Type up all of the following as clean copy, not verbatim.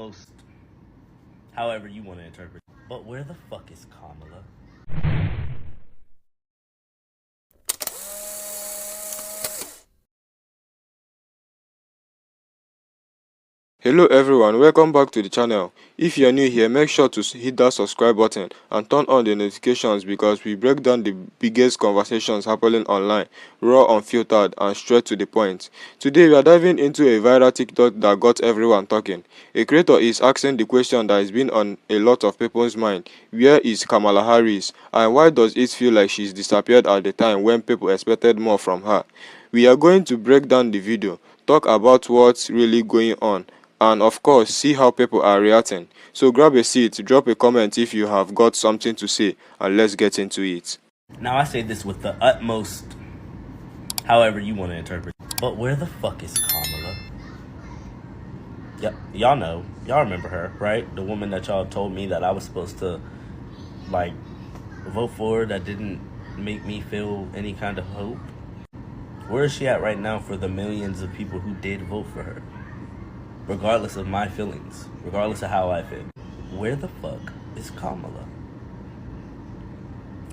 utmost, however you want to interpret it. But where the fuck is Kamala? Hello everyone, welcome back to the channel. If you're new here, make sure to hit that subscribe button and turn on the notifications because we break down the biggest conversations happening online, raw, unfiltered, and straight to the point. Today we are diving into a viral TikTok that got everyone talking. A creator is asking the question that has been on a lot of people's mind: where is Kamala Harris, and why does it feel like she's disappeared at the time when people expected more from her? We are going to break down the video, talk about what's really going on, and of course see how people are reacting. So grab a seat, drop a comment if you have got something to say, and let's get into it. Now I say this with the utmost, however you want to interpret it. But where the fuck is Kamala? Yep, y'all remember her, right? The woman that y'all told me that I was supposed to like vote for, that didn't make me feel any kind of hope. Where is she at right now for the millions of people who did vote for her? Regardless of my feelings, regardless of how I feel. Where the fuck is Kamala?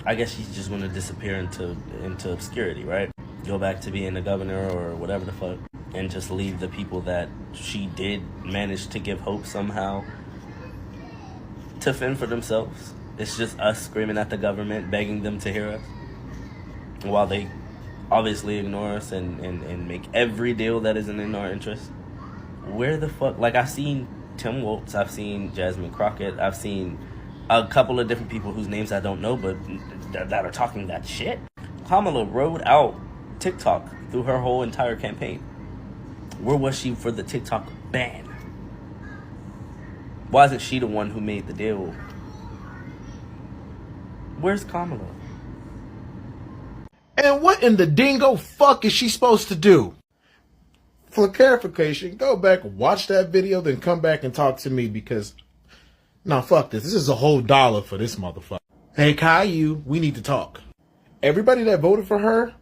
I guess she's just gonna disappear into obscurity, right? Go back to being a governor or whatever the fuck, and just leave the people that she did manage to give hope somehow to fend for themselves. It's just us screaming at the government, begging them to hear us, while they obviously ignore us and make every deal that isn't in our interest. Where the fuck? Like, I've seen Tim Woltz, I've seen Jasmine Crockett, I've seen a couple of different people whose names I don't know, but that are talking that shit. Kamala rode out TikTok through her whole entire campaign. Where was she for the TikTok ban? Why isn't she the one who made the deal? Where's Kamala? And what in the dingo fuck is she supposed to do? For clarification, go back, watch that video, then come back and talk to me because, nah, fuck this. This is a whole $1 for this motherfucker. Hey, Caillou, we need to talk. Everybody that voted for her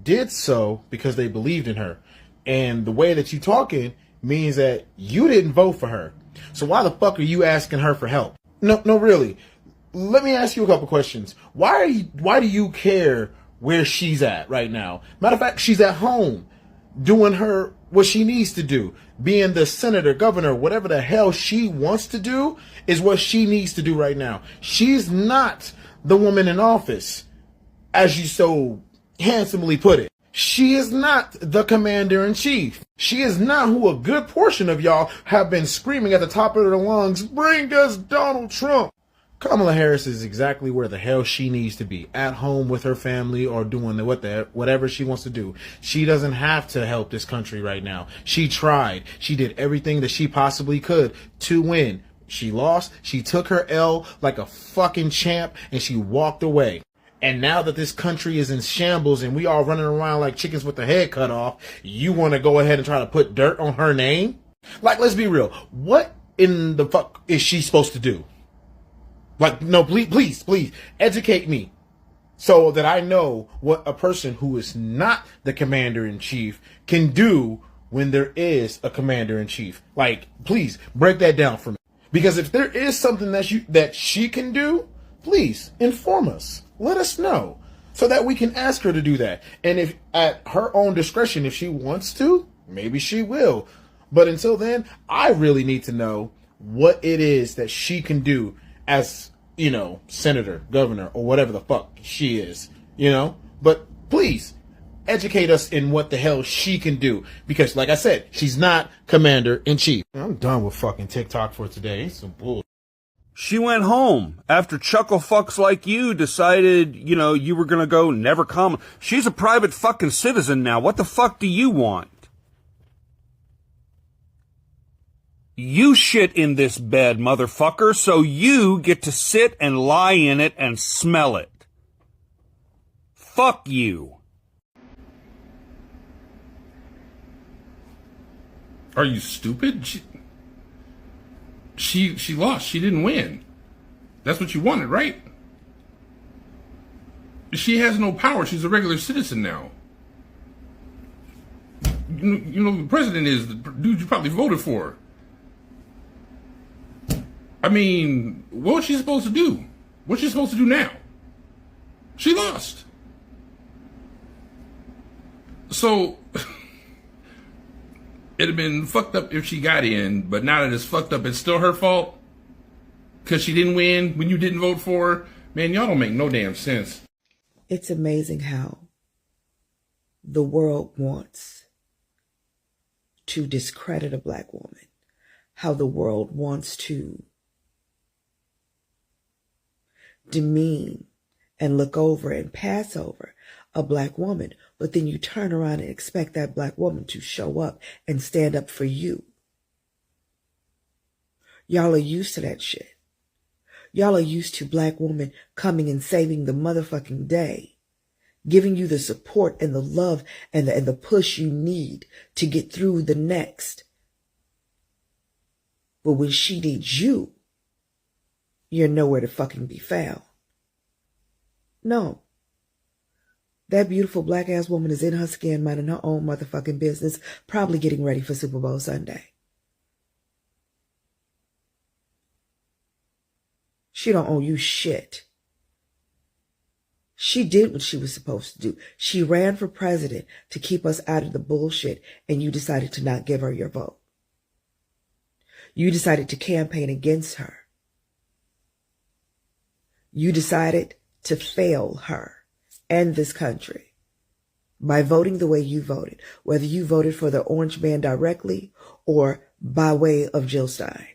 did so because they believed in her. And the way that you talking means that you didn't vote for her. So why the fuck are you asking her for help? No, really. Let me ask you a couple questions. Why do you care where she's at right now? Matter of fact, she's at home doing what she needs to do. Being the senator, governor, whatever the hell she wants to do is what she needs to do right now. She's not the woman in office, as you so handsomely put it. She is not the commander-in-chief. She is not who a good portion of y'all have been screaming at the top of their lungs, bring us Donald Trump. Kamala Harris is exactly where the hell she needs to be, at home with her family or doing whatever she wants to do. She doesn't have to help this country right now. She tried. She did everything that she possibly could to win. She lost. She took her L like a fucking champ and she walked away. And now that this country is in shambles and we all running around like chickens with their head cut off, you want to go ahead and try to put dirt on her name? Like, let's be real. What in the fuck is she supposed to do? Like, no, please, educate me so that I know what a person who is not the commander-in-chief can do when there is a commander-in-chief. Like, please, break that down for me. Because if there is something that she can do, please inform us. Let us know so that we can ask her to do that. And if at her own discretion, if she wants to, maybe she will. But until then, I really need to know what it is that she can do as, senator, governor, or whatever the fuck she is, But please, educate us in what the hell she can do. Because, like I said, she's not commander-in-chief. I'm done with fucking TikTok for today. It's some bull. She went home after chuckle fucks like you decided, you were gonna go never come. She's a private fucking citizen now. What the fuck do you want? You shit in this bed, motherfucker, so you get to sit and lie in it and smell it. Fuck you. Are you stupid? She lost. She didn't win. That's what you wanted, right? She has no power. She's a regular citizen now. The president is the dude you probably voted for. I mean, what was she supposed to do? What's she supposed to do now? She lost. So, it'd have been fucked up if she got in, but now that it's fucked up, it's still her fault? Because she didn't win when you didn't vote for her? Man, y'all don't make no damn sense. It's amazing how the world wants to discredit a black woman, how the world wants to demean and look over and pass over a black woman, but then you turn around and expect that black woman to show up and stand up for you. Y'all are used to that shit. Y'all are used to black women coming and saving the motherfucking day, giving you the support and the love and the push you need to get through the next. But when she needs you, you're nowhere to fucking be found. No. That beautiful black ass woman is in her skin, minding her own motherfucking business, probably getting ready for Super Bowl Sunday. She don't owe you shit. She did what she was supposed to do. She ran for president to keep us out of the bullshit, and you decided to not give her your vote. You decided to campaign against her. You decided to fail her and this country by voting the way you voted, whether you voted for the orange man directly or by way of Jill Stein.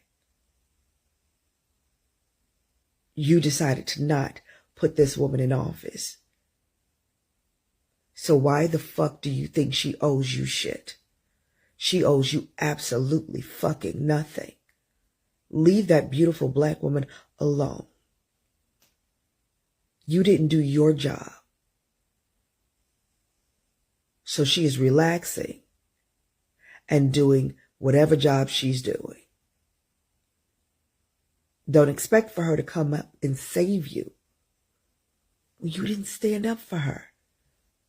You decided to not put this woman in office. So why the fuck do you think she owes you shit? She owes you absolutely fucking nothing. Leave that beautiful black woman alone. You didn't do your job. So she is relaxing and doing whatever job she's doing. Don't expect for her to come up and save you. You didn't stand up for her.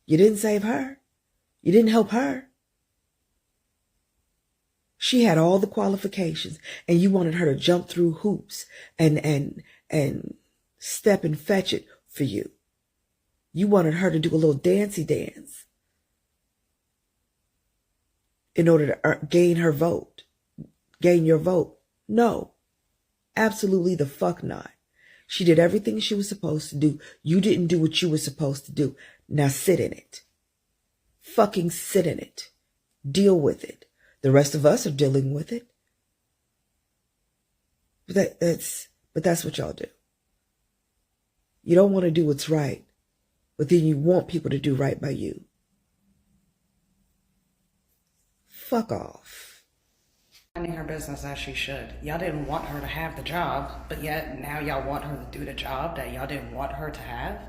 You didn't save her. You didn't help her. She had all the qualifications, and you wanted her to jump through hoops and step and fetch it for you. You wanted her to do a little dancey dance in order to gain her vote, gain your vote. No, absolutely the fuck not. She did everything she was supposed to do. You didn't do what you were supposed to do. Now sit in it. Fucking sit in it. Deal with it. The rest of us are dealing with it. But that's what y'all do. You don't want to do what's right, but then you want people to do right by you. Fuck off. Minding her business as she should. Y'all didn't want her to have the job, but yet now y'all want her to do the job that y'all didn't want her to have?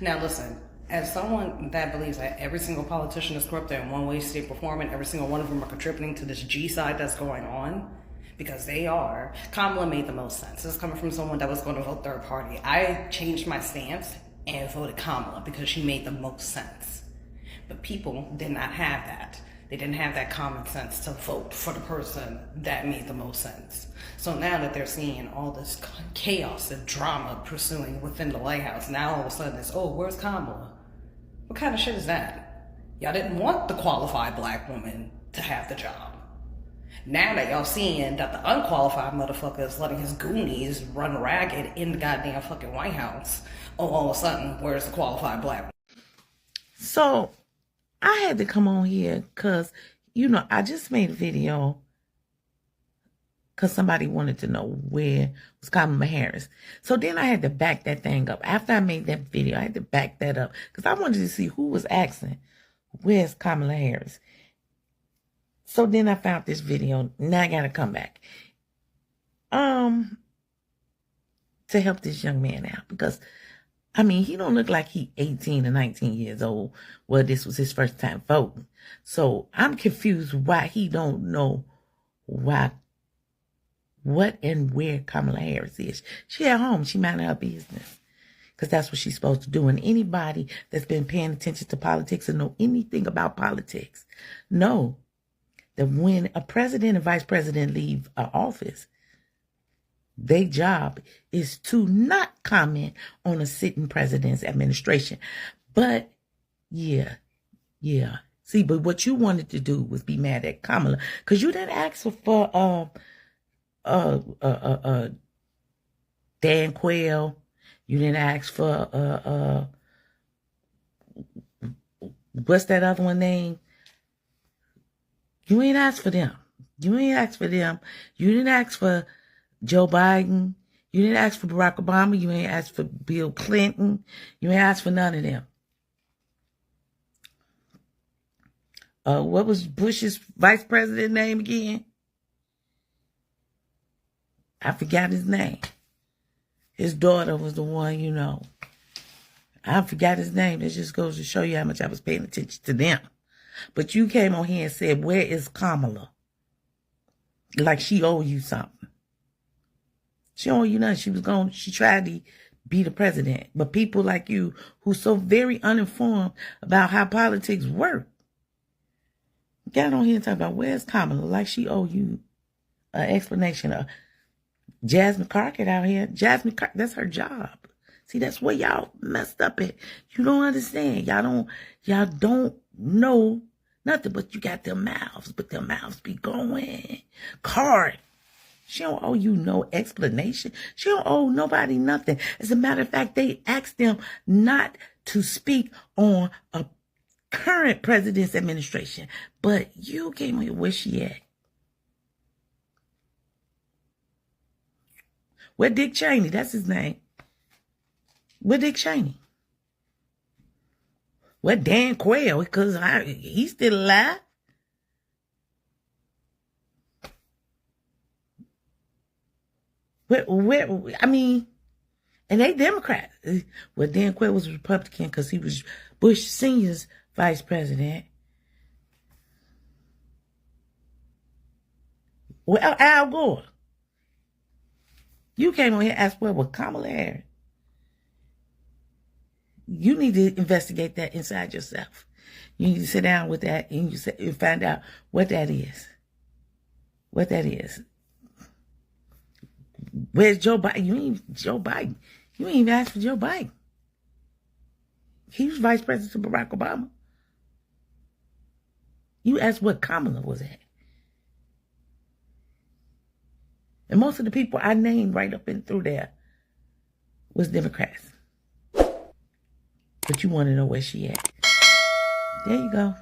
Now listen, as someone that believes that every single politician is corrupt in one way, shape, or form, and every single one of them are contributing to this G-side that's going on, because they are, Kamala made the most sense. This is coming from someone that was going to vote third party. I changed my stance and voted Kamala because she made the most sense. But people did not have that. They didn't have that common sense to vote for the person that made the most sense. So now that they're seeing all this chaos and drama pursuing within the White House, now all of a sudden it's, oh, where's Kamala? What kind of shit is that? Y'all didn't want the qualified black woman to have the job. Now that y'all seeing that the unqualified motherfucker is letting his goonies run ragged in the goddamn fucking White House, oh, all of a sudden, where's the qualified black woman? So I had to come on here because, I just made a video because somebody wanted to know where was Kamala Harris. So then I had to back that thing up. After I made that video, I had to back that up because I wanted to see who was asking, where's Kamala Harris? So then I found this video. Now I got to come back to help this young man out because, he don't look like he 18 or 19 years old. Well, this was his first time voting. So I'm confused why he don't know what and where Kamala Harris is. She at home. She minding her business because that's what she's supposed to do. And anybody that's been paying attention to politics and know anything about politics know that when a president and vice president leave office, Their job is to not comment on a sitting president's administration. But yeah. See, but what you wanted to do was be mad at Kamala because you didn't ask for Dan Quayle. You didn't ask for what's that other one name? You ain't asked for them. You ain't asked for them. You didn't ask for Joe Biden. You didn't ask for Barack Obama. You ain't asked for Bill Clinton. You ain't asked for none of them. What was Bush's vice president name again? I forgot his name. His daughter was the one, you know. I forgot his name. That just goes to show you how much I was paying attention to them. But you came on here and said, where is Kamala? Like she owe you something. She don't owe you nothing. She tried to be the president. But people like you, who's so very uninformed about how politics work, got on here and talk about where's Kamala? Like she owe you an explanation. Jasmine Crockett out here. Jasmine Crockett, that's her job. See, that's where y'all messed up at. You don't understand. Y'all don't know nothing, but you got their mouths, but their mouths be going. Card. She don't owe you no explanation. She don't owe nobody nothing. As a matter of fact, they asked them not to speak on a current president's administration. But you came here, where she at? Where Dick Cheney? That's his name. Where Dick Cheney? Where Dan Quayle? Because he's still alive. I mean, and they Democrat. Well, Dan Quayle was a Republican because he was Bush Sr.'s vice president. Well, Al Gore. You came on here and asked where was Kamala Harris. You need to investigate that inside yourself. You need to sit down with that and you find out what that is. What that is. Where's Joe Biden? You ain't Joe Biden. You ain't even asked for Joe Biden. He was vice president to Barack Obama. You asked what Kamala was at. And most of the people I named right up and through there was Democrats. But you want to know where she at. There you go.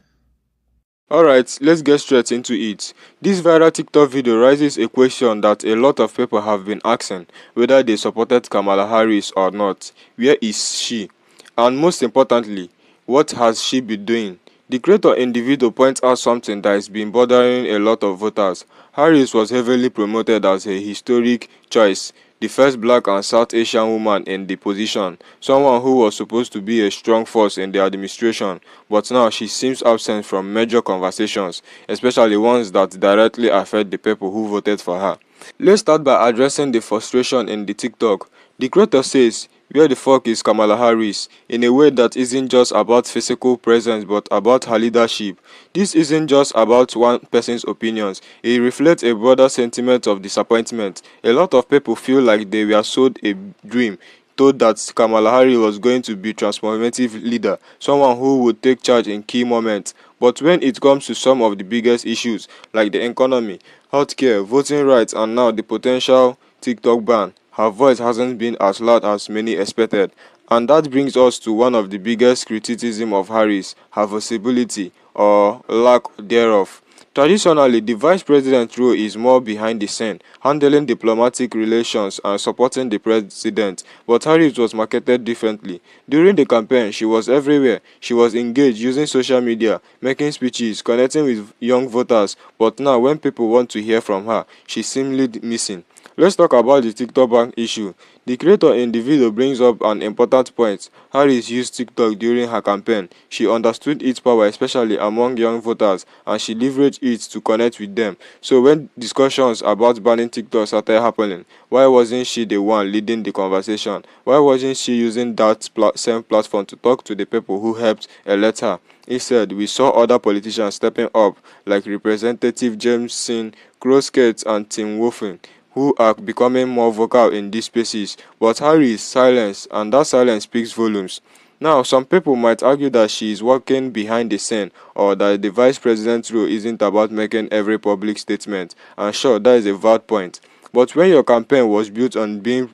Alright, let's get straight into it. This viral TikTok video raises a question that a lot of people have been asking, whether they supported Kamala Harris or not. Where is she? And most importantly, what has she been doing? The creator in the video points out something that has been bothering a lot of voters. Harris was heavily promoted as a historic choice, the first black and South Asian woman in the position, someone who was supposed to be a strong force in the administration, but now she seems absent from major conversations, especially ones that directly affect the people who voted for her. Let's start by addressing the frustration in the TikTok. The creator says, where the fuck is Kamala Harris? In a way that isn't just about physical presence but about her leadership. This isn't just about one person's opinions. It reflects a broader sentiment of disappointment. A lot of people feel like they were sold a dream, told that Kamala Harris was going to be a transformative leader, someone who would take charge in key moments. But when it comes to some of the biggest issues like the economy, healthcare, voting rights, and now the potential TikTok ban, her voice hasn't been as loud as many expected. And that brings us to one of the biggest criticisms of Harris, her visibility or lack thereof. Traditionally, the vice president's role is more behind the scene, handling diplomatic relations and supporting the president, but Harris was marketed differently. During the campaign, she was everywhere. She was engaged using social media, making speeches, connecting with young voters, but now when people want to hear from her, she's seemingly missing. Let's talk about the TikTok ban issue. The creator in the video brings up an important point. Harris used TikTok during her campaign. She understood its power, especially among young voters, and she leveraged it to connect with them. So when discussions about banning TikTok started happening, why wasn't she the one leading the conversation? Why wasn't she using that same platform to talk to the people who helped elect her? Instead, we saw other politicians stepping up, like Representative James Sin, Crossgate, and Tim Wolfen. who are becoming more vocal in these spaces, but Harris silence, and that silence speaks volumes. Now, some people might argue that she is working behind the scene, or that the vice president's role isn't about making every public statement, and sure, that is a valid point. But when your campaign was built on being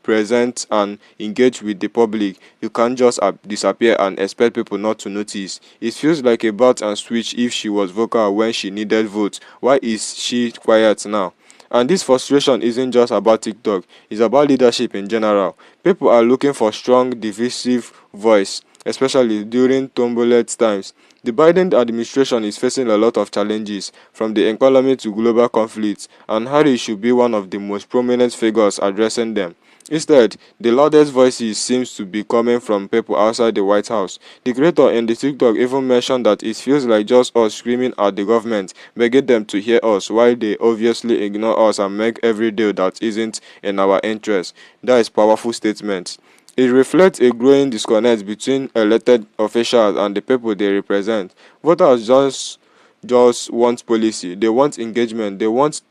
present and engage with the public, you can't just disappear and expect people not to notice. It feels like a bat and switch. If she was vocal when she needed votes, why is she quiet now? And this frustration isn't just about TikTok, it's about leadership in general. People are looking for strong, divisive voice, especially during turbulent times. The Biden administration is facing a lot of challenges, from the economy to global conflicts, and Harris should be one of the most prominent figures addressing them. Instead, the loudest voices seems to be coming from people outside the White House. The creator in the TikTok even mentioned that it feels like just us screaming at the government, begging them to hear us, while they obviously ignore us and make every deal that isn't in our interest. That is powerful statement. It reflects a growing disconnect between elected officials and the people they represent. Voters just want policy, they want engagement, they want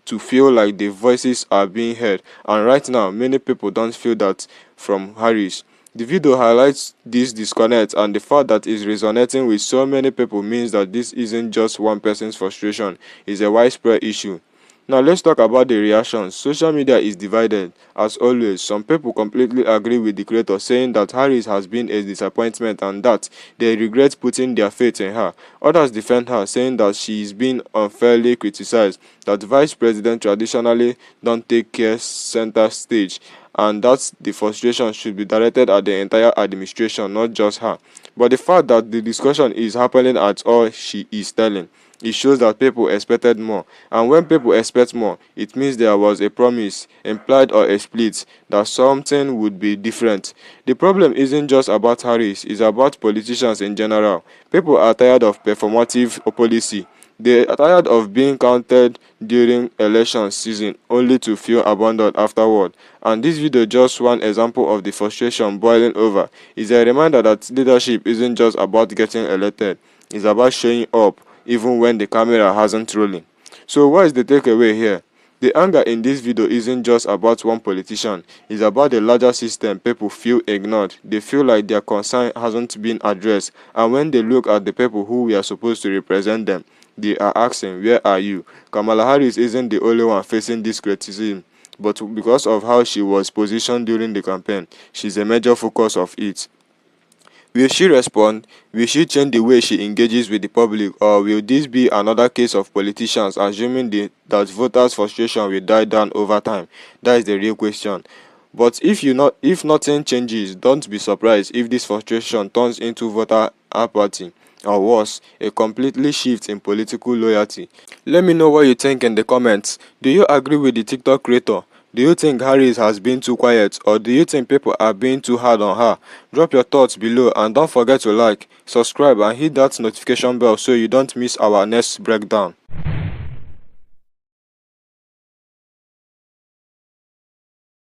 to feel like their voices are being heard, and right now many people don't feel that from Harris. The video highlights this disconnect, and the fact that it's resonating with so many people means that this isn't just one person's frustration, it's a widespread issue. Now let's talk about the reactions. Social media is divided. As always, some people completely agree with the creator, saying that Harris has been a disappointment and that they regret putting their faith in her. Others defend her, saying that she is being unfairly criticized, that vice president traditionally don't take care center stage, and that the frustration should be directed at the entire administration, not just her. But the fact that the discussion is happening at all, she is telling. It shows that people expected more, and when people expect more, it means there was a promise, implied or explicit, that something would be different. The problem isn't just about Harris, it's about politicians in general. People are tired of performative policy. They are tired of being counted during election season only to feel abandoned afterward. And this video just one example of the frustration boiling over. It's a reminder that leadership isn't just about getting elected, it's about showing up even when the camera hasn't rolling. So what is the takeaway here? The anger in this video isn't just about one politician, it's about the larger system. People feel ignored, they feel like their concern hasn't been addressed, and when they look at the people who we are supposed to represent them, they are asking, where are you? Kamala Harris isn't the only one facing this criticism, but because of how she was positioned during the campaign, she's a major focus of it. Will she respond? Will she change the way she engages with the public, or will this be another case of politicians assuming that voters' frustration will die down over time? That is the real question. But if nothing changes, don't be surprised if this frustration turns into voter apathy, or worse, a completely shift in political loyalty. Let me know what you think in the comments. Do you agree with the TikTok creator? Do you think Harris has been too quiet, or do you think people are being too hard on her? Drop your thoughts below, and don't forget to like, subscribe and hit that notification bell so you don't miss our next breakdown.